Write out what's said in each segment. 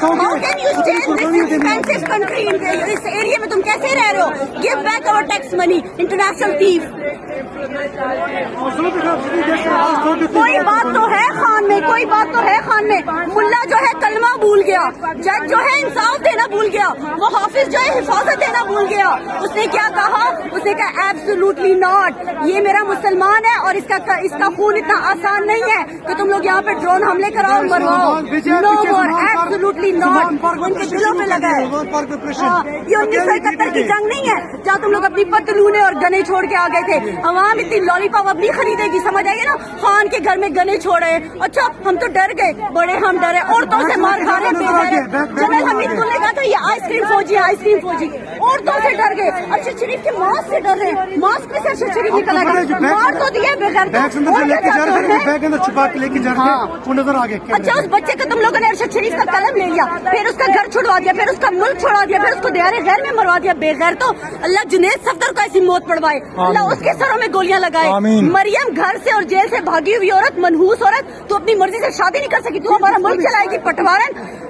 How can you stay in this expensive country in this area میں تم کیسے رہ رہے ہو؟ Give back our tax money, international thief. کوئی بات تو ہے خان میں، کوئی بات تو ہے خان میں. ملا جو ہے کلمہ بھول گیا، جج جو ہے انصاف دینا بھول گیا، وہ حافظ جو ہے حفاظت دینا بھول گیا. اس نے کیا کہا؟ اس نے کہا ایبسولوٹلی ناٹ، یہ میرا مسلمان ہے اور اس کا خون اتنا آسان نہیں ہے کہ تم لوگ یہاں پہ ڈرون حملے کراؤ اور مرواؤ. نو مور، ایبسولوٹلی ناٹ. ان کے دلوں پہ لگا ہے. یہ 1971 کی جنگ نہیں ہے جہاں تم لوگ اپنی پتلونے اور گنے چھوڑ کے آ گئے تھے. عوام اتنی لالی پاپ اب نہیں خریدے گی، سمجھ آئے گی نا. خان کے گھر میں گنے چھوڑے، اچھا ہم تو ڈر گئے، بڑے ہم ڈرے. عورتوں سے مار کھا رہے جنرل حمید گل نے کہا تھا یہ آئس کریم فوجی، آئس کریم فوجی. عورتوں سے ڈر گئے. ارشد شریف کے ماسک سے ڈر رہے، ماسک میں سے ارشد شریف نکل آئے. مار تو دیا بغیر. اچھا اس بچے کا تم لوگوں نے ارشد شریف کا قلم لے لیا، پھر اس کا گھر چھڑوا دیا، پھر اس کا ملک چھڑوا دیا، پھر اس کو دیار غیر میں مروا دیا. بے غیر تو اللہ جنید صفدر کو ایسی موت پڑوائے، اللہ اس کے سروں میں گولیاں لگائے. مریم گھر سے اور جیل سے بھاگی ہوئی عورت، منحوس عورت، تو اپنی مرضی سے شادی نہیں کر سکی، تو ہمارا ملک چلائے گی پٹوارن.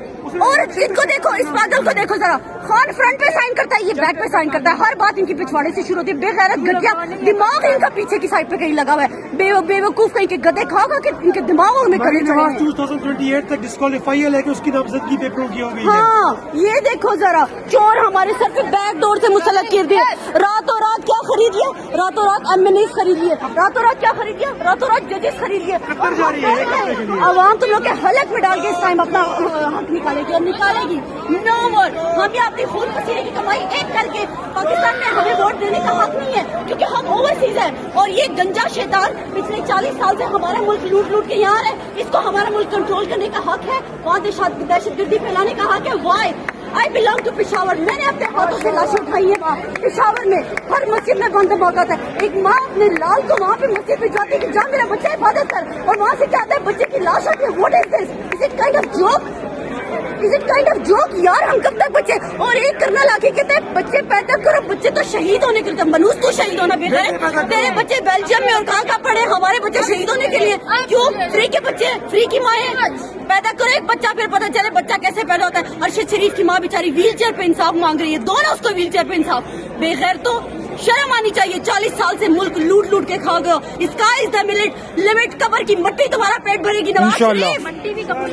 اور ان کو دیکھو، اس پاگل کو دیکھو ذرا. خان فرنٹ پہ سائن کرتا ہے، یہ بیک پہ سائن کرتا ہے. ہر بات ان کی پچھواڑے سے شروع ہوتی ہے. بے غیرت گدیا، دماغ ان کا پیچھے کی سائڈ پہ کہیں لگا ہوا ہے. بے وقوف کہیں کے گدے کھا کھا کے ان کے دماغوں میں گدے چڑھے ہیں. 2028 تک ڈسکوالیفائی ہے لیکن اس کی نامزدگی پیپروں کی ہو گئی ہے. ہاں یہ دیکھو ذرا، چور ہمارے سر پہ بیک ڈور سے مسلط کر دیے. راتوں رات کیا خرید لیا؟ راتوں رات MNAs خرید لیے. راتوں رات کیا خرید لیا؟ راتوں رات ججز خرید لیے. عوام تم لوگ کے حلق میں ڈال کے اس ٹائم اپنا حق نکالے گی اور نکالے گی. نو مور. ہم یہ اپنی خون پسینے کی کمائی ایک کر کے پاکستان میں ہمیں ووٹ دینے کا حق نہیں ہے کیونکہ ہم اوورسیز ہیں. اور یہ گنجا شیطان پچھلے 40 سال سے ہمارا ملک لوٹ لوٹ کے یہاں ہے. اس کو ہمارا ملک کنٹرول کرنے کا حق ہے، وہاں دہشت گردی پھیلانے کا حق ہے. Why I belong to Peshawar. میں نے اپنے ہاتھوں سے لاشیں اٹھائی ہیں پشاور میں. ہر مسجد میں بند موقع ہے. ایک ماں اپنے لال کو وہاں پہ مسجد پہ جاتی ہے کہ جا میرا بچہ حفاظت کر، اور وہاں سے کیا آتا ہے بچے کی لاش آتی ہے. What is this? Is it kind of joke? Is it kind of joke یار؟ ہم کب تک بچے؟ اور ایک کرنل آ کے کہتے ہیں بچے پیدا کرو. بچے تو شہید ہونے کے لیے، منوس تو شہید ہونا بے ہے. تیرے بچے بیلجیم میں اور کہاں پڑے، ہمارے بچے شہید ہونے کے لیے کیوں؟ فری کے بچے، فری کی مائیں. پیدا کرو ایک بچہ پھر پتہ چلے بچہ کیسے پیدا ہوتا ہے. ارشد شریف کی ماں بیچاری ویل چیئر پہ انصاف مانگ رہی ہے، دونوں اس کو ویل چیئر پہ انصاف. بے غیر تو شرم آنی چاہیے. 40 سال سے ملک لوٹ لوٹ کے کھا گئے. Sky is the limit. قبر کی مٹی تمہارا پیٹ بھرے گی. نواز شریف مٹی بھی قبول.